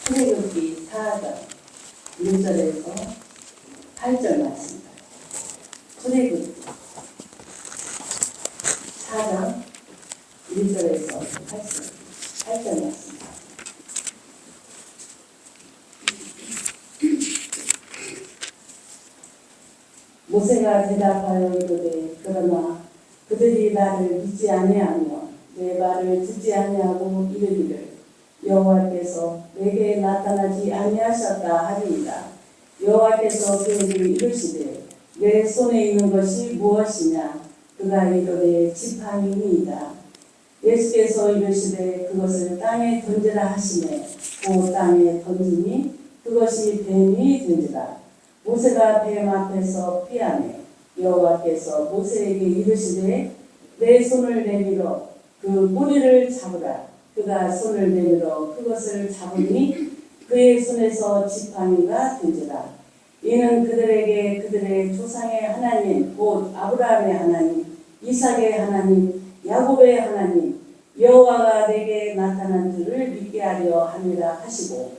출애굽기 4장 1절에서 8절 말씀입니다. 출애굽기 4장 1절에서 8절 말씀입니다. 모세가 대답하여 이르되 그러나 그들이 나를 믿지 아니하며 내 말을 듣지 아니하고 이르기를 여호와께서 내게 나타나지 아니하셨다 하리이다. 여호와께서 그에게 이르시되 내 손에 있는 것이 무엇이냐? 그가 이르되 지팡이니이다. 예수께서 이르시되 그것을 땅에 던지라 하시매 그 땅에 던지니 그것이 뱀이 된지라. 모세가 뱀 앞에서 피하매 여호와께서 모세에게 이르시되 내 손을 내밀어 그 뿌리를 잡으라. 그가 손을 내밀어 그것을 잡으니 그의 손에서 지팡이가 된지라. 이는 그들에게 그들의 조상의 하나님 곧 아브라함의 하나님 이삭의 하나님 야곱의 하나님 여호와가 내게 나타난 줄을 믿게 하려 함이라 하시고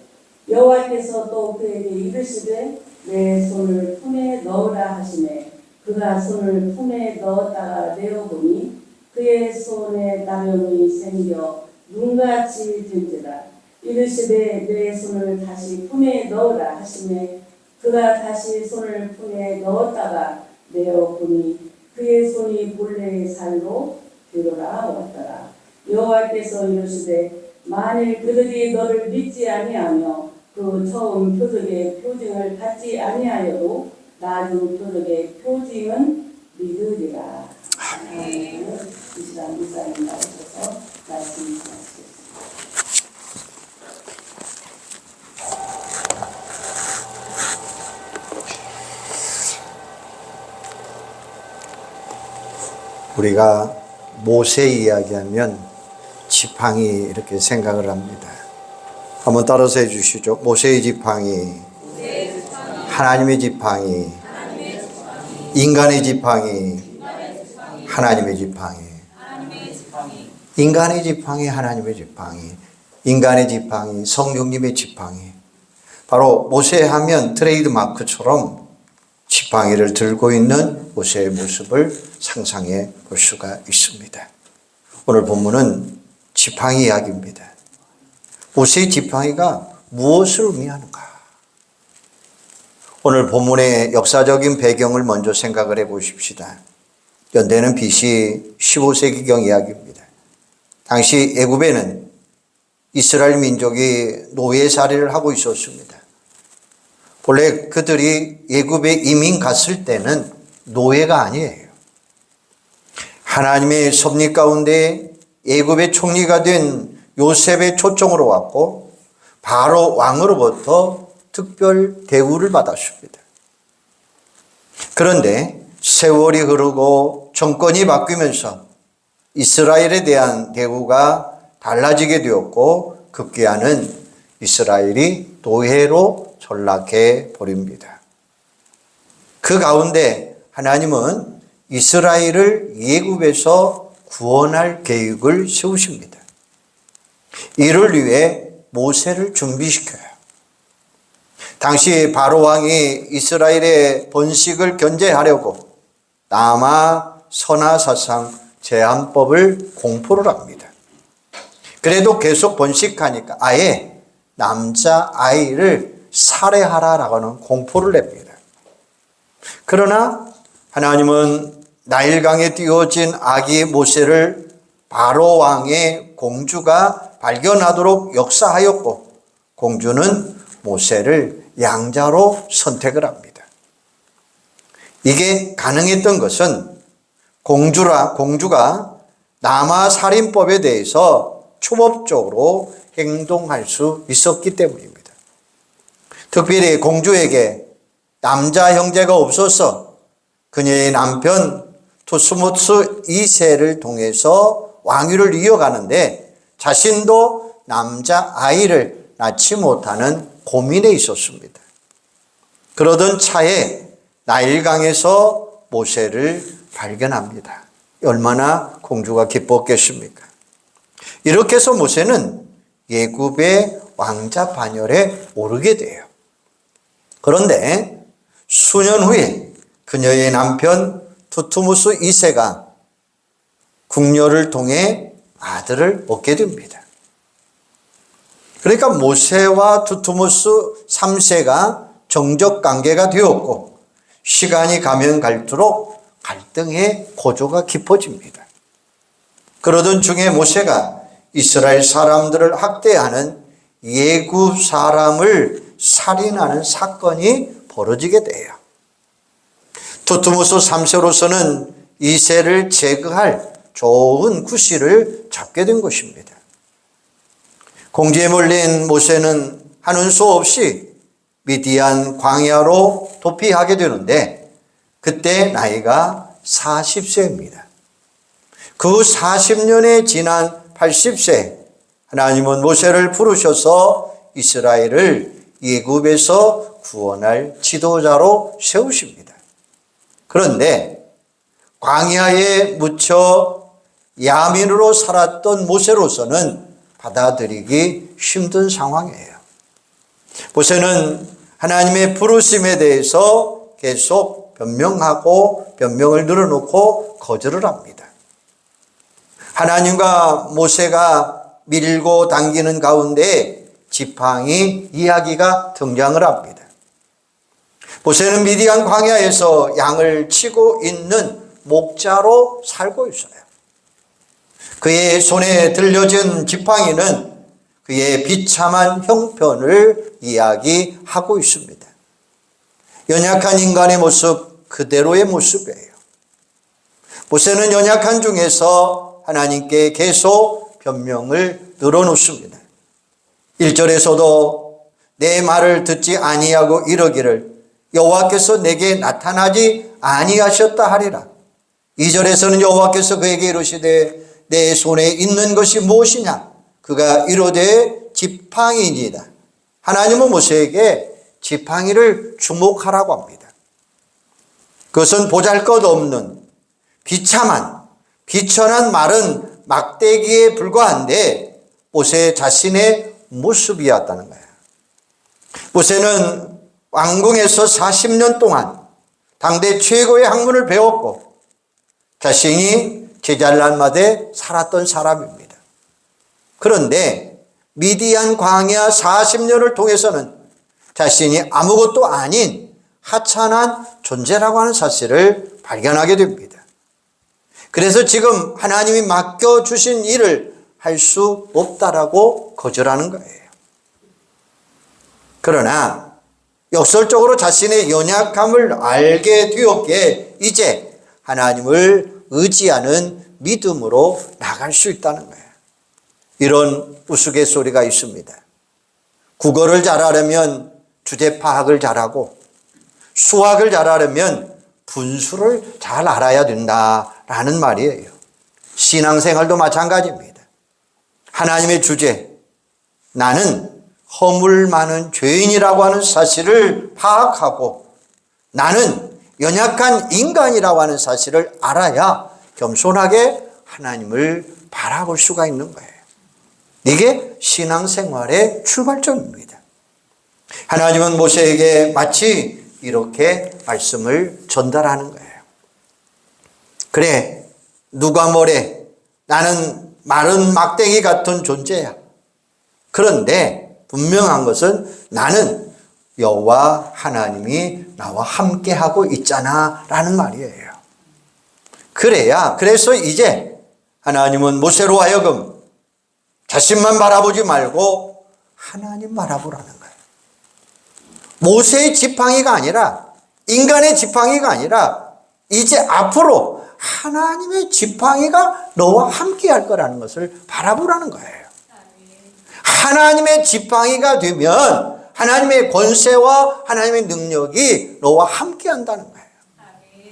여호와께서 또 그에게 이르시되 내 손을 품에 넣으라 하시매 그가 손을 품에 넣었다가 내어보니 그의 손에 나병이 생겨 눈같이 된지라. 이르시되 내 손을 다시 품에 넣으라 하시매 그가 다시 손을 품에 넣었다가 내어보니 그의 손이 본래의 살로 되돌아왔더라. 여호와께서 이르시되 만일 그들이 너를 믿지 아니하며 그 처음 표적의 표징을 받지 아니하여도 나중 표적의 표징은 믿으리라. 아멘. 이 시간 목사님 나오셔서 말씀하시겠습니다. 우리가 모세 이야기하면 지팡이 이렇게 생각을 합니다. 한번 따라서 해주시죠. 모세의 지팡이, 하나님의 지팡이, 인간의 지팡이, 하나님의 지팡이. 인간의 지팡이, 하나님의 지팡이. 인간의 지팡이, 성령님의 지팡이. 바로 모세 하면 트레이드 마크처럼 지팡이를 들고 있는 모세의 모습을 상상해 볼 수가 있습니다. 오늘 본문은 지팡이 이야기입니다. 모세의 지팡이가 무엇을 의미하는가? 오늘 본문의 역사적인 배경을 먼저 생각을 해 보십시다. 연대는 BC 15세기경 이야기입니다. 당시 애굽에는 이스라엘 민족이 노예살이를 하고 있었습니다. 본래 그들이 애굽에 이민 갔을 때는 노예가 아니에요. 하나님의 섭리 가운데 애굽의 총리가 된 요셉의 초청으로 왔고 바로 왕으로부터 특별 대우를 받았습니다. 그런데 세월이 흐르고 정권이 바뀌면서 이스라엘에 대한 대우가 달라지게 되었고 급기야는 이스라엘이 노예로 전락해 버립니다. 그 가운데 하나님은 이스라엘을 애굽에서 구원할 계획을 세우십니다. 이를 위해 모세를 준비시켜요. 당시 바로 왕이 이스라엘의 번식을 견제하려고 남아 선하사상 제한법을 공포를 합니다. 그래도 계속 번식하니까 아예 남자아이를 살해하라라고 하는 공포를 냅니다. 그러나 하나님은 나일강에 띄워진 아기 모세를 바로 왕의 공주가 발견하도록 역사하였고 공주는 모세를 양자로 선택을 합니다. 이게 가능했던 것은 공주가 남아살인법에 대해서 초법적으로 행동할 수 있었기 때문입니다. 특별히 공주에게 남자 형제가 없어서 그녀의 남편 투스무스 2세를 통해서 왕위를 이어가는데 자신도 남자 아이를 낳지 못하는 고민에 있었습니다. 그러던 차에 나일강에서 모세를 발견합니다. 얼마나 공주가 기뻤겠습니까? 이렇게 해서 모세는 애굽의 왕자 반열에 오르게 돼요. 그런데 수년 후에 그녀의 남편 투투무스 2세가 궁녀를 통해 아들을 얻게 됩니다. 그러니까 모세와 투투무스 3세가 정적 관계가 되었고 시간이 가면 갈수록 갈등의 고조가 깊어집니다. 그러던 중에 모세가 이스라엘 사람들을 학대하는 예굽 사람을 살인하는 사건이 벌어지게 돼요. 투투무스 3세로서는 2세를 제거할 좋은 구실을 잡게 된 것입니다. 공주에 몰린 모세는 하는 수 없이 미디안 광야로 도피하게 되는데 그때 나이가 40세입니다. 그 40년에 지난 80세 하나님은 모세를 부르셔서 이스라엘을 예굽에서 구원할 지도자로 세우십니다. 그런데 광야에 묻혀 야민으로 살았던 모세로서는 받아들이기 힘든 상황이에요. 모세는 하나님의 부르심에 대해서 계속 변명하고 변명을 늘어놓고 거절을 합니다. 하나님과 모세가 밀고 당기는 가운데 지팡이 이야기가 등장을 합니다. 모세는 미디안 광야에서 양을 치고 있는 목자로 살고 있어요. 그의 손에 들려진 지팡이는 그의 비참한 형편을 이야기하고 있습니다. 연약한 인간의 모습 그대로의 모습이에요. 모세는 연약한 중에서 하나님께 계속 변명을 늘어놓습니다. 1절에서도 내 말을 듣지 아니하고 이러기를 여호와께서 내게 나타나지 아니하셨다 하리라. 2절에서는 여호와께서 그에게 이르시되 내 손에 있는 것이 무엇이냐? 그가 이르되 지팡이니이다. 하나님은 모세에게 지팡이를 주목하라고 합니다. 그것은 보잘것없는 비참한 비천한 마른 막대기에 불과한데 모세 자신의 모습이었다는 거예요. 모세는 왕궁에서 40년 동안 당대 최고의 학문을 배웠고 자신이 제잘난마대 살았던 사람입니다. 그런데 미디안 광야 40년을 통해서는 자신이 아무것도 아닌 하찮은 존재라고 하는 사실을 발견하게 됩니다. 그래서 지금 하나님이 맡겨주신 일을 할 수 없다라고 거절하는 거예요. 그러나 역설적으로 자신의 연약함을 알게 되었기에 이제 하나님을 의지하는 믿음으로 나갈 수 있다는 거예요. 이런 우스갯소리가 있습니다. 국어를 잘하려면 주제 파악을 잘하고 수학을 잘하려면 분수를 잘 알아야 된다라는 말이에요. 신앙생활도 마찬가지입니다. 하나님의 주제, 나는 허물 많은 죄인이라고 하는 사실을 파악하고 나는 연약한 인간이라고 하는 사실을 알아야 겸손하게 하나님을 바라볼 수가 있는 거예요. 이게 신앙생활의 출발점입니다. 하나님은 모세에게 마치 이렇게 말씀을 전달하는 거예요. 그래, 누가 뭐래? 나는 마른 막대기 같은 존재야. 그런데 분명한 것은 나는 여호와 하나님이 나와 함께하고 있잖아 라는 말이에요. 그래서 이제 하나님은 모세로 하여금 자신만 바라보지 말고 하나님 바라보라는 거예요. 모세의 지팡이가 아니라 인간의 지팡이가 아니라 이제 앞으로 하나님의 지팡이가 너와 함께 할 거라는 것을 바라보라는 거예요. 하나님의 지팡이가 되면 하나님의 권세와 하나님의 능력이 너와 함께 한다는 거예요.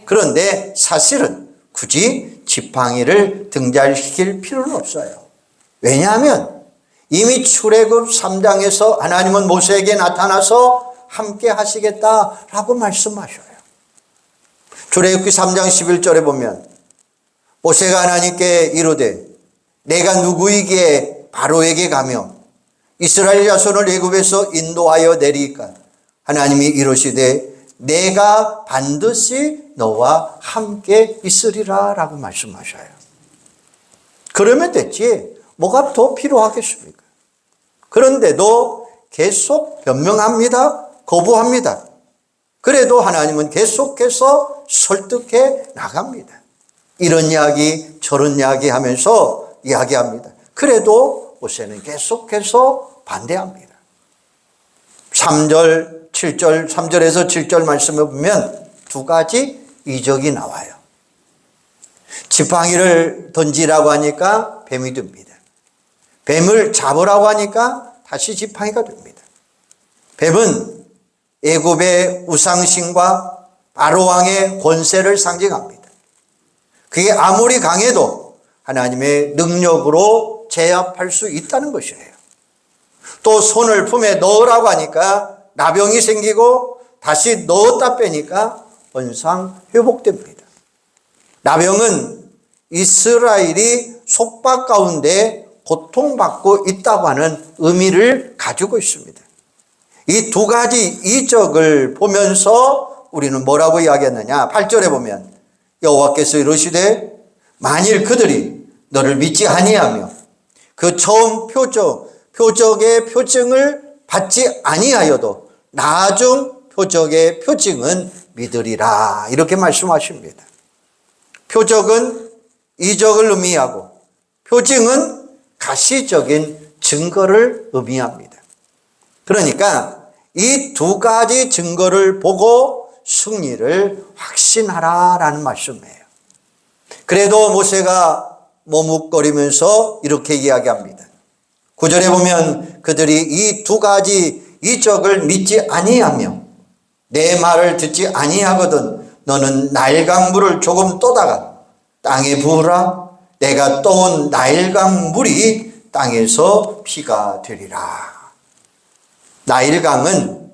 그런데 사실은 굳이 지팡이를 등장시킬 필요는 없어요. 왜냐하면 이미 출애굽 3장에서 하나님은 모세에게 나타나서 함께 하시겠다라고 말씀하셔요. 출애굽기 3장 11절에 보면 모세가 하나님께 이르되 내가 누구이기에 바로에게 가며 이스라엘 자손을 애굽에서 인도하여 내리니까 하나님이 이르시되 내가 반드시 너와 함께 있으리라 라고 말씀하셔요. 그러면 됐지 뭐가 더 필요하겠습니까? 그런데도 계속 변명합니다. 거부합니다. 그래도 하나님은 계속해서 설득해 나갑니다. 이런 이야기 저런 이야기 하면서 이야기합니다. 그래도 모세는 계속해서 반대합니다. 3절, 7절, 3절에서 7절 말씀을 보면 두 가지 이적이 나와요. 지팡이를 던지라고 하니까 뱀이 됩니다. 뱀을 잡으라고 하니까 다시 지팡이가 됩니다. 뱀은 애굽의 우상신과 바로왕의 권세를 상징합니다. 그게 아무리 강해도 하나님의 능력으로 제압할 수 있다는 것이에요. 또 손을 품에 넣으라고 하니까 나병이 생기고 다시 넣었다 빼니까 원상 회복됩니다. 나병은 이스라엘이 속박 가운데 고통받고 있다고 하는 의미를 가지고 있습니다. 이 두 가지 이적을 보면서 우리는 뭐라고 이야기했느냐? 8절에 보면 여호와께서 이르시되 만일 그들이 너를 믿지 아니하며 그 처음 표적의 표징을 받지 아니하여도 나중 표적의 표징은 믿으리라 이렇게 말씀하십니다. 표적은 이적을 의미하고 표징은 가시적인 증거를 의미합니다. 그러니까 이 두 가지 증거를 보고 승리를 확신하라라는 말씀이에요. 그래도 모세가 머뭇거리면서 이렇게 이야기합니다. 9절에 보면 그들이 이 두 가지 이적을 믿지 아니하며 내 말을 듣지 아니하거든 너는 나일강 물을 조금 떠다가 땅에 부으라. 내가 떠온 나일강 물이 땅에서 피가 되리라. 나일강은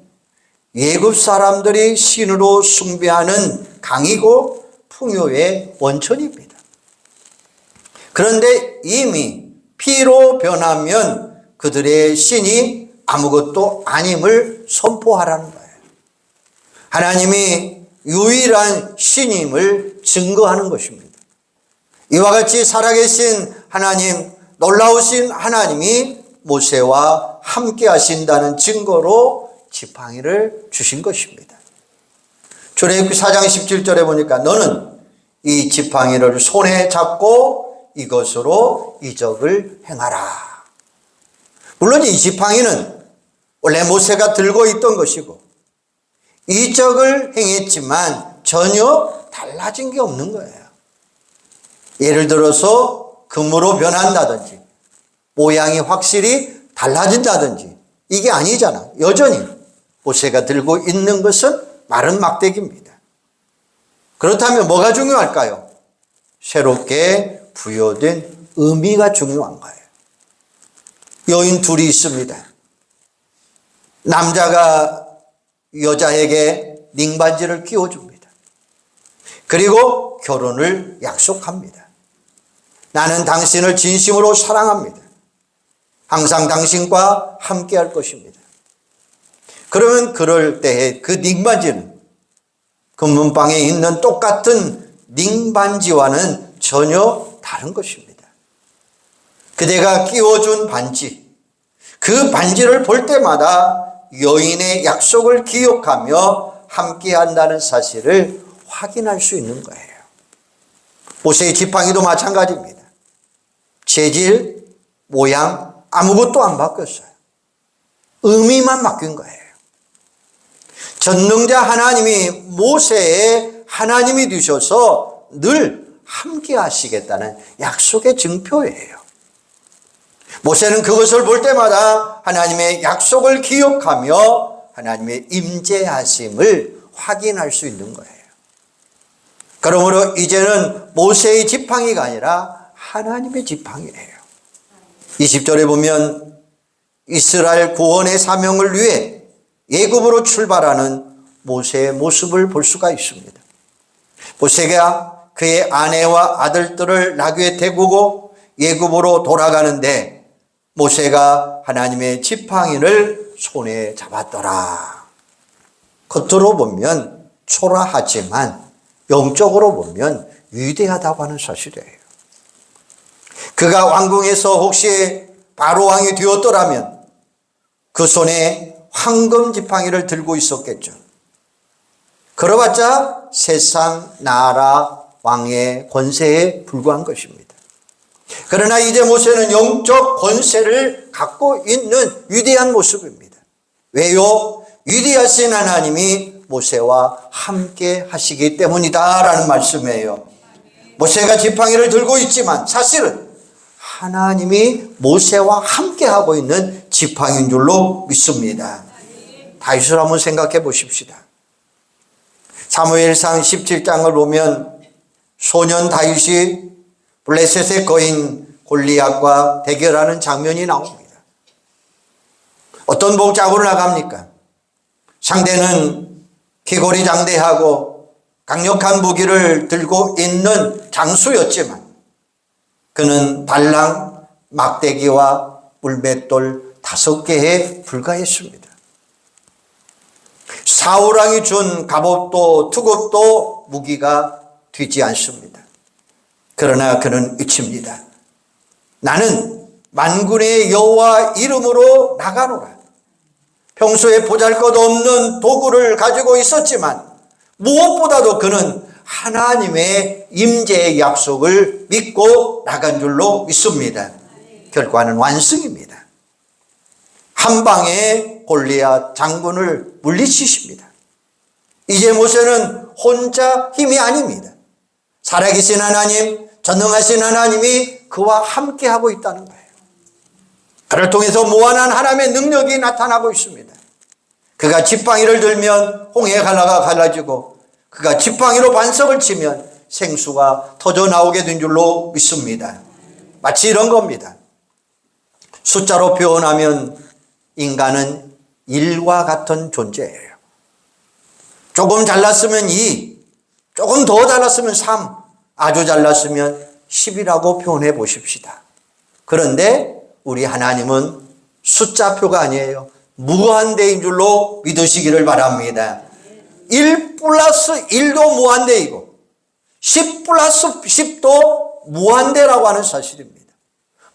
애굽 사람들이 신으로 숭배하는 강이고 풍요의 원천입니다. 그런데 이미 피로 변하면 그들의 신이 아무것도 아님을 선포하라는 거예요. 하나님이 유일한 신임을 증거하는 것입니다. 이와 같이 살아계신 하나님, 놀라우신 하나님이 모세와 함께 하신다는 증거로 지팡이를 주신 것입니다. 출애굽기 4장 17절에 보니까 너는 이 지팡이를 손에 잡고 이것으로 이적을 행하라. 물론 이 지팡이는 원래 모세가 들고 있던 것이고 이적을 행했지만 전혀 달라진 게 없는 거예요. 예를 들어서 금으로 변한다든지 모양이 확실히 달라진다든지 이게 아니잖아. 여전히 모세가 들고 있는 것은 마른 막대기입니다. 그렇다면 뭐가 중요할까요? 새롭게 부여된 의미가 중요한 거예요. 여인 둘이 있습니다. 남자가 여자에게 닝반지를 끼워줍니다. 그리고 결혼을 약속합니다. 나는 당신을 진심으로 사랑합니다. 항상 당신과 함께 할 것입니다. 그러면 그럴 때에 그 닝반지는 금문방에 있는 똑같은 닝반지와는 전혀 다른 것입니다. 그대가 끼워준 반지, 그 반지를 볼 때마다 여인의 약속을 기억하며 함께 한다는 사실을 확인할 수 있는 거예요. 모세의 지팡이도 마찬가지입니다. 재질, 모양 아무것도 안 바뀌었어요. 의미만 바뀐 거예요. 전능자 하나님이 모세의 하나님이 되셔서 늘 함께 하시겠다는 약속의 증표예요. 모세는 그것을 볼 때마다 하나님의 약속을 기억하며 하나님의 임재하심을 확인할 수 있는 거예요. 그러므로 이제는 모세의 지팡이가 아니라 하나님의 지팡이예요. 20절에 보면 이스라엘 구원의 사명을 위해 애굽으로 출발하는 모세의 모습을 볼 수가 있습니다. 모세가 그의 아내와 아들들을 나귀에 태우고 애굽으로 돌아가는데 모세가 하나님의 지팡이를 손에 잡았더라. 겉으로 보면 초라하지만 영적으로 보면 위대하다고 하는 사실이에요. 그가 왕궁에서 혹시 바로 왕이 되었더라면 그 손에 황금 지팡이를 들고 있었겠죠. 그러봤자 세상 나라 왕의 권세에 불과한 것입니다. 그러나 이제 모세는 영적 권세를 갖고 있는 위대한 모습입니다. 왜요? 위대하신 하나님이 모세와 함께 하시기 때문이다라는 말씀이에요. 모세가 지팡이를 들고 있지만 사실은 하나님이 모세와 함께 하고 있는 지팡이인 줄로 믿습니다. 다윗을 한번 생각해 보십시다. 사무엘상 17장을 보면 소년 다윗이 블레셋의 거인 골리앗과 대결하는 장면이 나옵니다. 어떤 복장으로 나갑니까? 상대는 기골이 장대하고 강력한 무기를 들고 있는 장수였지만 그는 달랑, 막대기와 물맷돌 5개에 불과했습니다. 사울왕이 준 갑옷도 투굽도 무기가 되지 않습니다. 그러나 그는 외칩니다. 나는 만군의 여호와 이름으로 나가노라. 평소에 보잘것없는 도구를 가지고 있었지만 무엇보다도 그는 하나님의 임재의 약속을 믿고 나간 줄로 믿습니다. 결과는 완승입니다. 한 방에 골리앗 장군을 물리치십니다. 이제 모세는 혼자 힘이 아닙니다. 살아계신 하나님, 전능하신 하나님이 그와 함께하고 있다는 거예요. 그를 통해서 무한한 하나님의 능력이 나타나고 있습니다. 그가 지팡이를 들면 홍해 갈라가 갈라지고 그가 지팡이로 반석을 치면 생수가 터져 나오게 된 줄로 믿습니다. 마치 이런 겁니다. 숫자로 표현하면 인간은 1과 같은 존재예요. 조금 잘났으면 2, 조금 더 잘났으면 3, 아주 잘났으면 10이라고 표현해 보십시다. 그런데 우리 하나님은 숫자표가 아니에요. 무한대인 줄로 믿으시기를 바랍니다. 1 플러스 1도 무한대이고 10 플러스 10도 무한대라고 하는 사실입니다.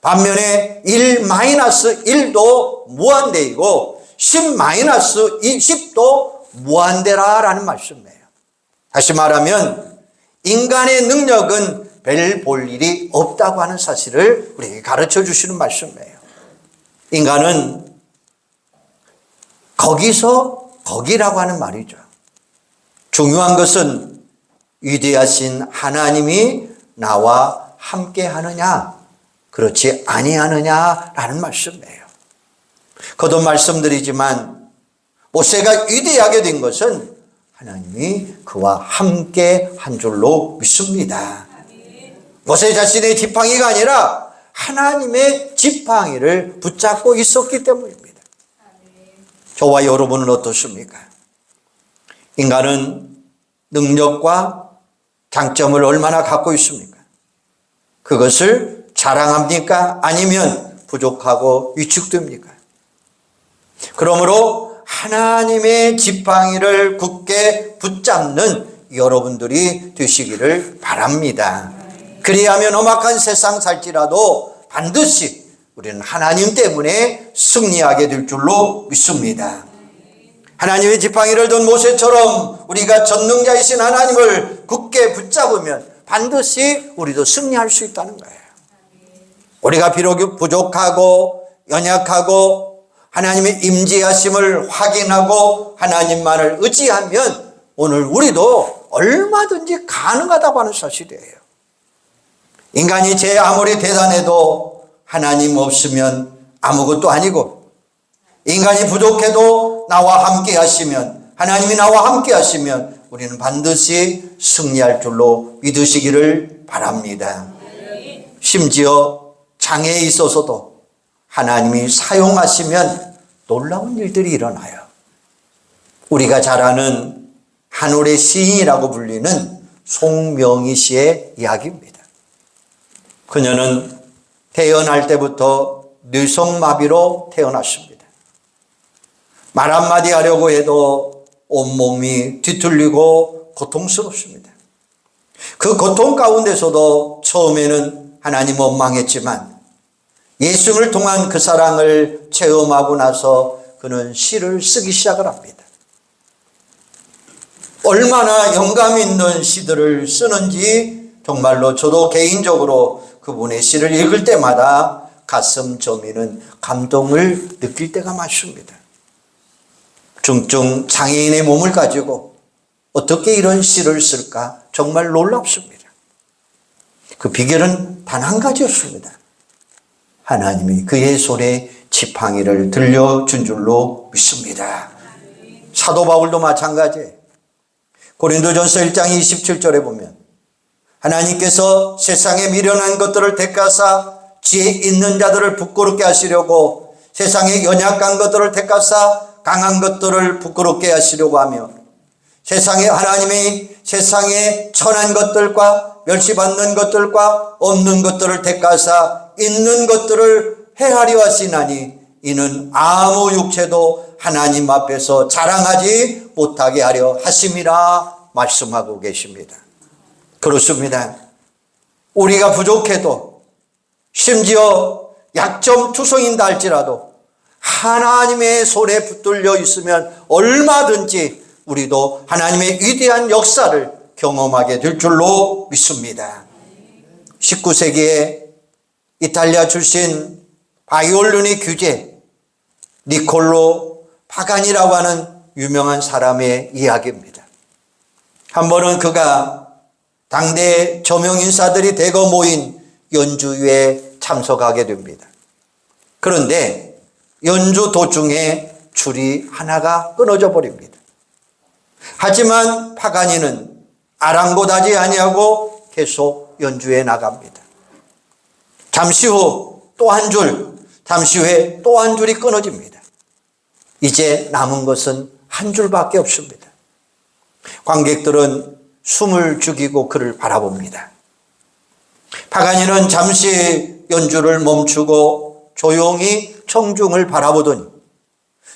반면에 1 마이너스 1도 무한대이고 10 마이너스 10도 무한대라는 말씀이에요. 다시 말하면 인간의 능력은 별 볼 일이 없다고 하는 사실을 우리에게 가르쳐 주시는 말씀이에요. 인간은 거기서 거기라고 하는 말이죠. 중요한 것은 위대하신 하나님이 나와 함께 하느냐 그렇지 아니하느냐라는 말씀이에요. 거듭 말씀드리지만 모세가 위대하게 된 것은 하나님이 그와 함께 한 줄로 믿습니다. 모세 자신의 지팡이가 아니라 하나님의 지팡이를 붙잡고 있었기 때문입니다. 저와 여러분은 어떻습니까? 인간은 능력과 장점을 얼마나 갖고 있습니까? 그것을 자랑합니까? 아니면 부족하고 위축됩니까? 그러므로 하나님의 지팡이를 굳게 붙잡는 여러분들이 되시기를 바랍니다. 그리하면 험악한 세상 살지라도 반드시 우리는 하나님 때문에 승리하게 될 줄로 믿습니다. 하나님의 지팡이를 든 모세처럼 우리가 전능자이신 하나님을 굳게 붙잡으면 반드시 우리도 승리할 수 있다는 거예요. 우리가 비록 부족하고 연약하고 하나님의 임재하심을 확인하고 하나님만을 의지하면 오늘 우리도 얼마든지 가능하다고 하는 사실이에요. 인간이 제 아무리 대단해도 하나님 없으면 아무것도 아니고 인간이 부족해도 나와 함께 하시면 하나님이 나와 함께 하시면 우리는 반드시 승리할 줄로 믿으시기를 바랍니다. 심지어 장애에 있어서도 하나님이 사용하시면 놀라운 일들이 일어나요. 우리가 잘 아는 한올의 시인이라고 불리는 송명희 씨의 이야기입니다. 그녀는 태어날 때부터 뇌성마비로 태어났습니다. 말 한마디 하려고 해도 온몸이 뒤틀리고 고통스럽습니다. 그 고통 가운데서도 처음에는 하나님 원망했지만 예수님을 통한 그 사랑을 체험하고 나서 그는 시를 쓰기 시작을 합니다. 얼마나 영감 있는 시들을 쓰는지 정말로 저도 개인적으로 그분의 시를 읽을 때마다 가슴 저미는 감동을 느낄 때가 많습니다. 중증 장애인의 몸을 가지고 어떻게 이런 시를 쓸까 정말 놀랍습니다. 그 비결은 단 한 가지였습니다. 하나님이 그의 손에 지팡이를 들려준 줄로 믿습니다. 사도 바울도 마찬가지예요. 고린도전서 1장 27절에 보면 하나님께서 세상에 미련한 것들을 택하사 지혜 있는 자들을 부끄럽게 하시려고 세상에 연약한 것들을 택하사 강한 것들을 부끄럽게 하시려고 하며 하나님이 세상에 천한 것들과 멸시받는 것들과 없는 것들을 택하사 있는 것들을 해하려 하시나니 이는 아무 육체도 하나님 앞에서 자랑하지 못하게 하려 하심이라 말씀하고 계십니다. 그렇습니다. 우리가 부족해도 심지어 약점투성인다 할지라도 하나님의 손에 붙들려 있으면 얼마든지 우리도 하나님의 위대한 역사를 경험하게 될 줄로 믿습니다. 19세기에 이탈리아 출신 바이올린의 귀재 니콜로 파가니라고 하는 유명한 사람의 이야기입니다. 한 번은 그가 당대 저명인사들이 대거 모인 연주회에 참석하게 됩니다. 그런데 연주 도중에 줄이 하나가 끊어져 버립니다. 하지만 파가니는 아랑곳하지 아니하고 계속 연주해 나갑니다. 잠시 후 또 한 줄, 잠시 후에 또 한 줄이 끊어집니다. 이제 남은 것은 한 줄밖에 없습니다. 관객들은 숨을 죽이고 그를 바라봅니다. 파가니는 잠시 연주를 멈추고 조용히 청중을 바라보더니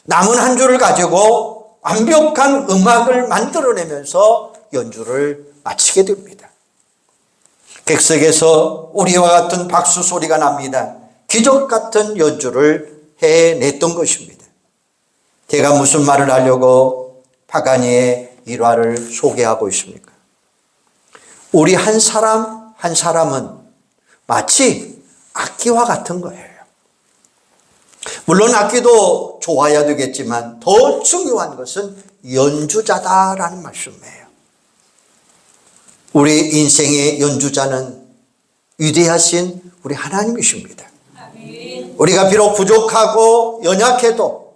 남은 한 줄을 가지고 완벽한 음악을 만들어내면서 연주를 마치게 됩니다. 객석에서 우리와 같은 박수 소리가 납니다. 기적 같은 연주를 해냈던 것입니다. 제가 무슨 말을 하려고 파가니의 일화를 소개하고 있습니까? 우리 한 사람 한 사람은 마치 악기와 같은 거예요. 물론 악기도 좋아야 되겠지만 더 중요한 것은 연주자다라는 말씀이에요. 우리 인생의 연주자는 위대하신 우리 하나님이십니다. 우리가 비록 부족하고 연약해도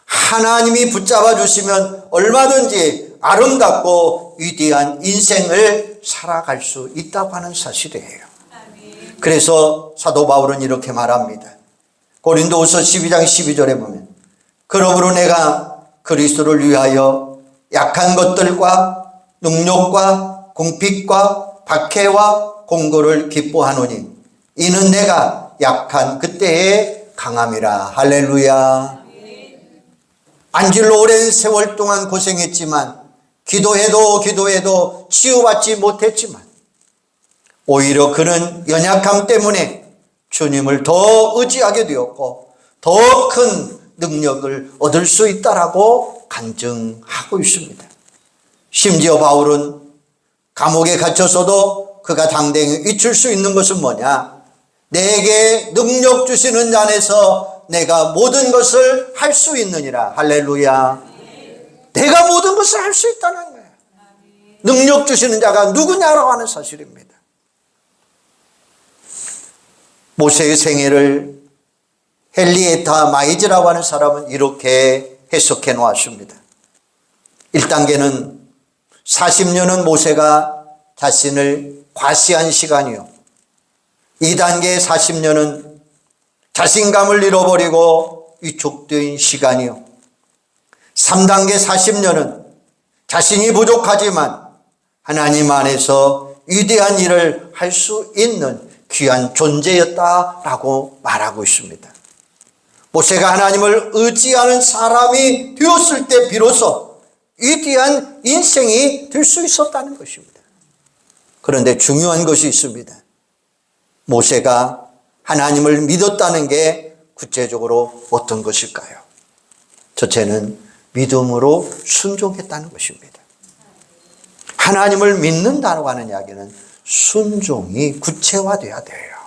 하나님이 붙잡아 주시면 얼마든지 아름답고 위대한 인생을 살아갈 수 있다고 하는 사실이에요. 그래서 사도 바울은 이렇게 말합니다. 고린도후서 12장 12절에 보면 그러므로 내가 그리스도를 위하여 약한 것들과 능력과 궁핍과 박해와 공고를 기뻐하노니 이는 내가 약한 그때의 강함이라. 할렐루야. 안질로 오랜 세월 동안 고생했지만 기도해도 치유받지 못했지만 오히려 그는 연약함 때문에 주님을 더 의지하게 되었고 더 큰 능력을 얻을 수 있다라고 간증하고 있습니다. 심지어 바울은 감옥에 갇혔어도 그가 당당히 외칠 수 있는 것은 뭐냐? 내게 능력 주시는 자 안에서 내가 모든 것을 할 수 있느니라. 할렐루야. 내가 모든 것을 할 수 있다는 거예요. 능력 주시는 자가 누구냐라고 하는 사실입니다. 모세의 생애를 헨리에타 마이즈라고 하는 사람은 이렇게 해석해 놓았습니다. 1단계는 40년은 모세가 자신을 과시한 시간이요. 2단계 40년은 자신감을 잃어버리고 위축된 시간이요. 3단계 40년은 자신이 부족하지만 하나님 안에서 위대한 일을 할 수 있는 귀한 존재였다라고 말하고 있습니다. 모세가 하나님을 의지하는 사람이 되었을 때 비로소 위대한 인생이 될 수 있었다는 것입니다. 그런데 중요한 것이 있습니다. 모세가 하나님을 믿었다는 게 구체적으로 어떤 것일까요? 첫째는 믿음으로 순종했다는 것입니다. 하나님을 믿는다고 하는 이야기는 순종이 구체화돼야 돼요.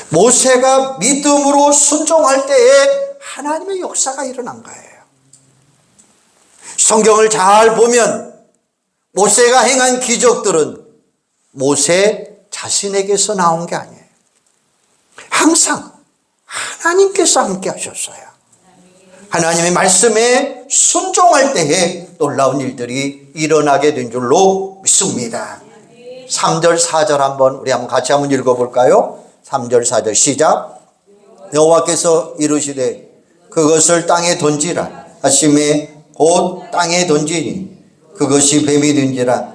모세가 믿음으로 순종할 때에 하나님의 역사가 일어난 거예요. 성경을 잘 보면 모세가 행한 기적들은 모세 자신에게서 나온 게 아니에요. 항상 하나님께서 함께 하셨어요. 하나님의 말씀에 순종할 때에 놀라운 일들이 일어나게 된 줄로 믿습니다. 3절 4절 우리 한번 같이 한번 읽어볼까요? 3절 4절 시작. 여호와께서 이르시되 그것을 땅에 던지라 하심에 곧 땅에 던지니 그것이 뱀이 된지라.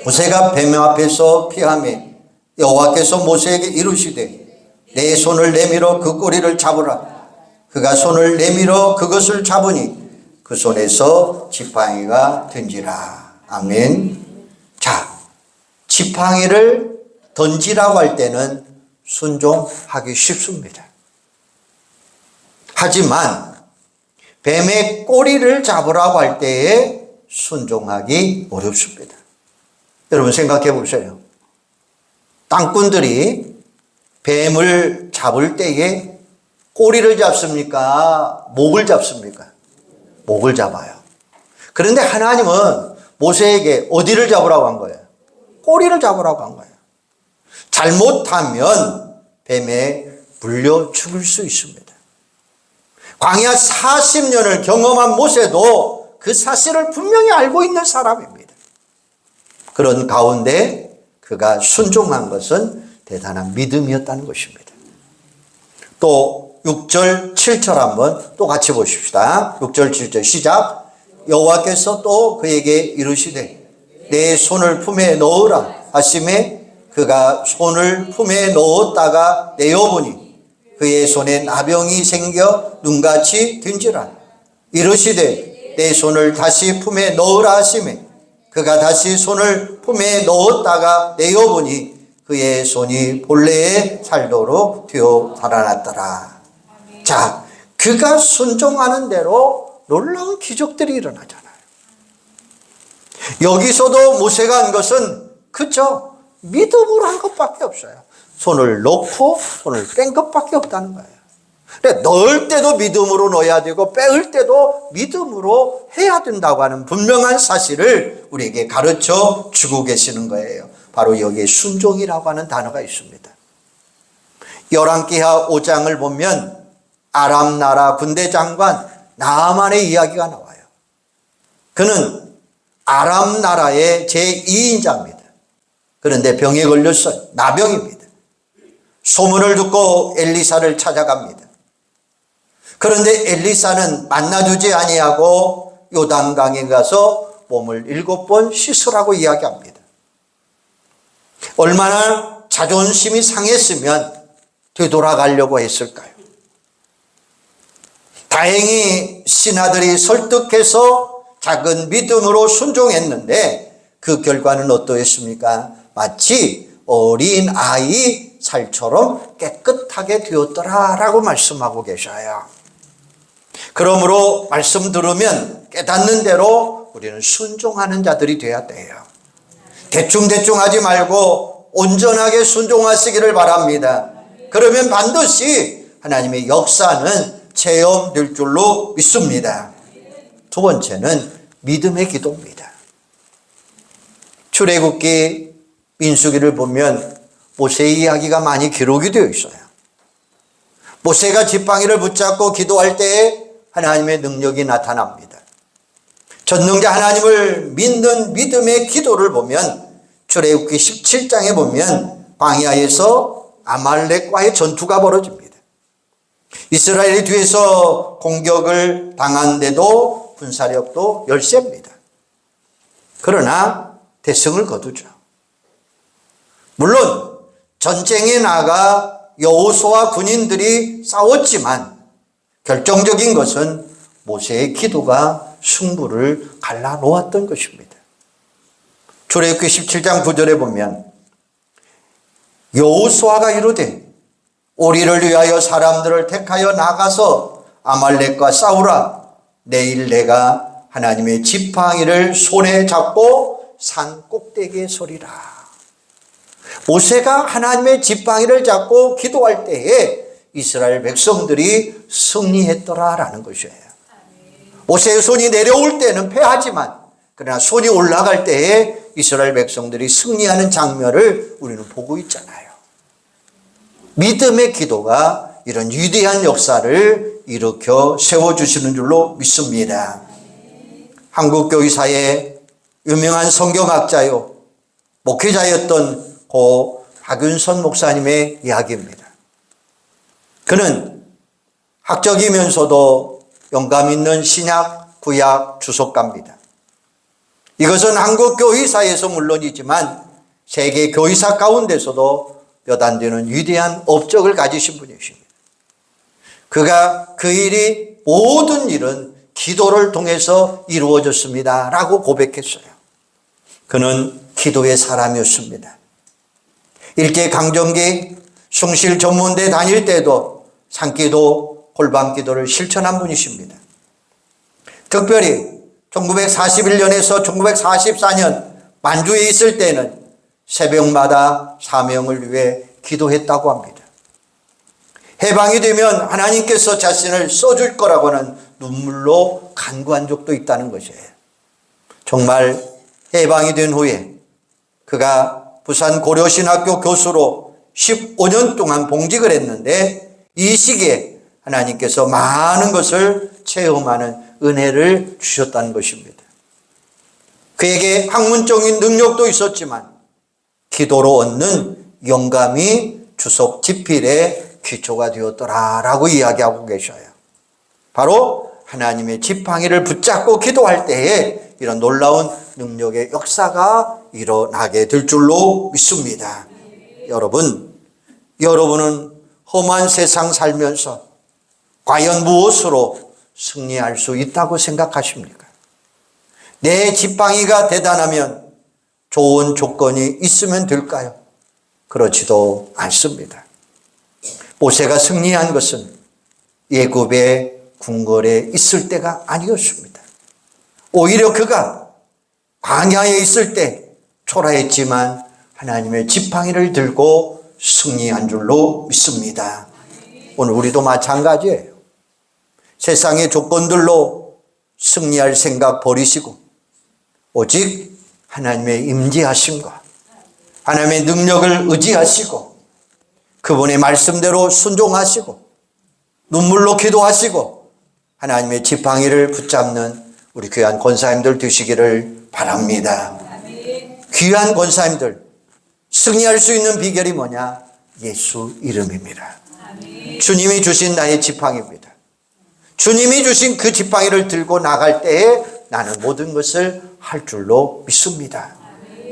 모세가 뱀 앞에서 피하매 여호와께서 모세에게 이르시되 내 손을 내밀어 그 꼬리를 잡으라. 그가 손을 내밀어 그것을 잡으니 그 손에서 지팡이가 된지라. 아멘. 자, 지팡이를 던지라고 할 때는 순종하기 쉽습니다. 하지만 뱀의 꼬리를 잡으라고 할 때에 순종하기 어렵습니다. 여러분 생각해 보세요. 땅꾼들이 뱀을 잡을 때에 꼬리를 잡습니까? 목을 잡습니까? 목을 잡아요. 그런데 하나님은 모세에게 어디를 잡으라고 한 거예요? 꼬리를 잡으라고 한 거예요. 잘못하면 뱀에 물려 죽을 수 있습니다. 광야 40년을 경험한 모세도 그 사실을 분명히 알고 있는 사람입니다. 그런 가운데 그가 순종한 것은 대단한 믿음이었다는 것입니다. 또 6절 7절 한번 또 같이 보십시다. 6절 7절 시작. 여호와께서 또 그에게 이르시되 내 손을 품에 넣으라 하심에 그가 손을 품에 넣었다가 내어보니 그의 손에 나병이 생겨 눈같이 된지라. 이르시되 내 손을 다시 품에 넣으라 하심에 그가 다시 손을 품에 넣었다가 내어보니 그의 손이 본래의 살도록 되어 살아났더라. 자, 그가 순종하는 대로 놀라운 기적들이 일어나잖아요. 여기서도 모세가 한 것은 그저 믿음으로 한 것밖에 없어요. 손을 넣고 손을 뺀 것밖에 없다는 거예요. 근데 넣을 때도 믿음으로 넣어야 되고 빼을 때도 믿음으로 해야 된다고 하는 분명한 사실을 우리에게 가르쳐 주고 계시는 거예요. 바로 여기에 순종이라고 하는 단어가 있습니다. 열왕기하 5장을 보면 아람 나라 군대 장관 나아만의 이야기가 나와요. 그는 아람 나라의 제2인자입니다. 그런데 병에 걸렸어요. 나병입니다. 소문을 듣고 엘리사를 찾아갑니다. 그런데 엘리사는 만나주지 아니하고 요단강에 가서 몸을 7번 씻으라고 이야기합니다. 얼마나 자존심이 상했으면 되돌아가려고 했을까요? 다행히 신하들이 설득해서 작은 믿음으로 순종했는데 그 결과는 어떠했습니까? 마치 어린 아이 살처럼 깨끗하게 되었더라라고 말씀하고 계셔요. 그러므로 말씀 들으면 깨닫는 대로 우리는 순종하는 자들이 돼야 돼요. 대충대충 하지 말고 온전하게 순종하시기를 바랍니다. 그러면 반드시 하나님의 역사는 체험될 줄로 믿습니다. 두 번째는 믿음의 기도입니다. 출애굽기 민수기를 보면 모세의 이야기가 많이 기록이 되어 있어요. 모세가 지팡이를 붙잡고 기도할 때에 하나님의 능력이 나타납니다. 전능자 하나님을 믿는 믿음의 기도를 보면 출애굽기 17장에 보면 광야에서 아말렉과의 전투가 벌어집니다. 이스라엘이 뒤에서 공격을 당한데도 군사력도 열세입니다. 그러나 대승을 거두죠. 물론 전쟁에 나가 여호수아와 군인들이 싸웠지만 결정적인 것은 모세의 기도가 승부를 갈라놓았던 것입니다. 출애굽기 17장 9절에 보면 여호수아가 이르되 우리를 위하여 사람들을 택하여 나가서 아말렉과 싸우라. 내일 내가 하나님의 지팡이를 손에 잡고 산 꼭대기에 서리라. 모세가 하나님의 지팡이를 잡고 기도할 때에 이스라엘 백성들이 승리했더라라는 것이에요. 모세의 손이 내려올 때는 패하지만 그러나 손이 올라갈 때에 이스라엘 백성들이 승리하는 장면을 우리는 보고 있잖아요. 믿음의 기도가 이런 위대한 역사를 일으켜 세워주시는 줄로 믿습니다. 한국교회사의 유명한 성경학자요 목회자였던 고 박윤선 목사님의 이야기입니다. 그는 학적이면서도 영감 있는 신약, 구약 주석가입니다. 이것은 한국 교회사에서 물론이지만 세계 교회사 가운데서도 몇 안 되는 위대한 업적을 가지신 분이십니다. 그가 그 일이 모든 일은 기도를 통해서 이루어졌습니다 라고 고백했어요. 그는 기도의 사람이었습니다. 일제강점기 숭실 전문대 다닐 때도 산기도 골방기도를 실천한 분이십니다. 특별히 1941년에서 1944년 만주에 있을 때는 새벽마다 사명을 위해 기도했다고 합니다. 해방이 되면 하나님께서 자신을 써줄 거라고는 눈물로 간구한 적도 있다는 것이에요. 정말 해방이 된 후에 그가 부산 고려신학교 교수로 15년 동안 봉직을 했는데 이 시기에 하나님께서 많은 것을 체험하는 은혜를 주셨다는 것입니다. 그에게 학문적인 능력도 있었지만 기도로 얻는 영감이 주석 지필의 기초가 되었더라라고 이야기하고 계셔요. 바로 하나님의 지팡이를 붙잡고 기도할 때에 이런 놀라운 능력의 역사가 일어나게 될 줄로 믿습니다. 여러분은 험한 세상 살면서 과연 무엇으로 승리할 수 있다고 생각하십니까? 내 지팡이가 대단하면 좋은 조건이 있으면 될까요? 그렇지도 않습니다. 모세가 승리한 것은 애굽의 궁궐에 있을 때가 아니었습니다. 오히려 그가 광야에 있을 때 초라했지만 하나님의 지팡이를 들고 승리한 줄로 믿습니다. 오늘 우리도 마찬가지예요. 세상의 조건들로 승리할 생각 버리시고 오직 하나님의 임재하심과 하나님의 능력을 의지하시고 그분의 말씀대로 순종하시고 눈물로 기도하시고 하나님의 지팡이를 붙잡는 우리 귀한 권사님들 되시기를 바랍니다. 귀한 권사님들, 승리할 수 있는 비결이 뭐냐? 예수 이름입니다. 주님이 주신 나의 지팡이입니다. 주님이 주신 그 지팡이를 들고 나갈 때에 나는 모든 것을 할 줄로 믿습니다.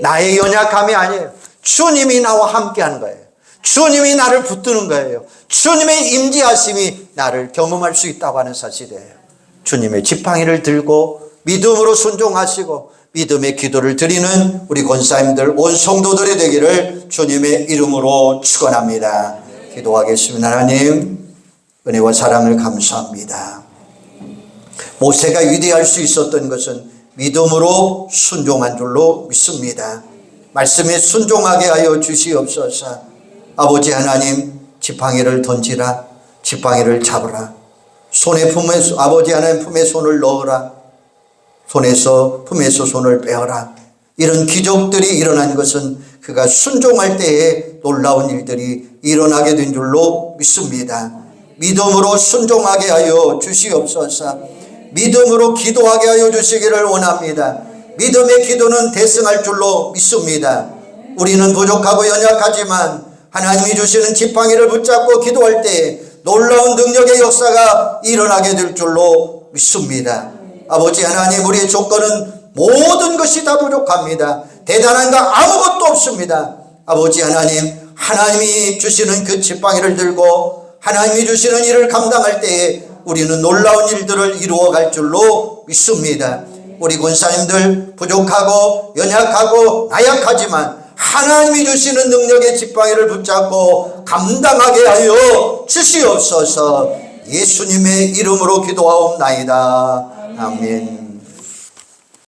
나의 연약함이 아니에요. 주님이 나와 함께하는 거예요. 주님이 나를 붙드는 거예요. 주님의 임재하심이 나를 경험할 수 있다고 하는 사실이에요. 주님의 지팡이를 들고 믿음으로 순종하시고 믿음의 기도를 드리는 우리 권사님들 온 성도들이 되기를 주님의 이름으로 축원합니다. 기도하겠습니다. 하나님 은혜와 사랑을 감사합니다. 모세가 위대할 수 있었던 것은 믿음으로 순종한 줄로 믿습니다. 말씀에 순종하게 하여 주시옵소서. 아버지 하나님, 지팡이를 던지라, 지팡이를 잡으라. 아버지 하나님 품에 손을 넣어라. 품에서 손을 빼어라. 이런 기적들이 일어난 것은 그가 순종할 때에 놀라운 일들이 일어나게 된 줄로 믿습니다. 믿음으로 순종하게 하여 주시옵소서. 믿음으로 기도하게 하여 주시기를 원합니다. 믿음의 기도는 대승할 줄로 믿습니다. 우리는 부족하고 연약하지만 하나님이 주시는 지팡이를 붙잡고 기도할 때 놀라운 능력의 역사가 일어나게 될 줄로 믿습니다. 아버지 하나님, 우리의 조건은 모든 것이 다 부족합니다. 대단한 거 아무것도 없습니다. 아버지 하나님, 하나님이 주시는 그 지팡이를 들고 하나님이 주시는 일을 감당할 때에 우리는 놀라운 일들을 이루어갈 줄로 믿습니다. 우리 권사님들 부족하고 연약하고 나약하지만 하나님이 주시는 능력의 지팡이를 붙잡고 감당하게 하여 주시옵소서. 예수님의 이름으로 기도하옵나이다. 아멘.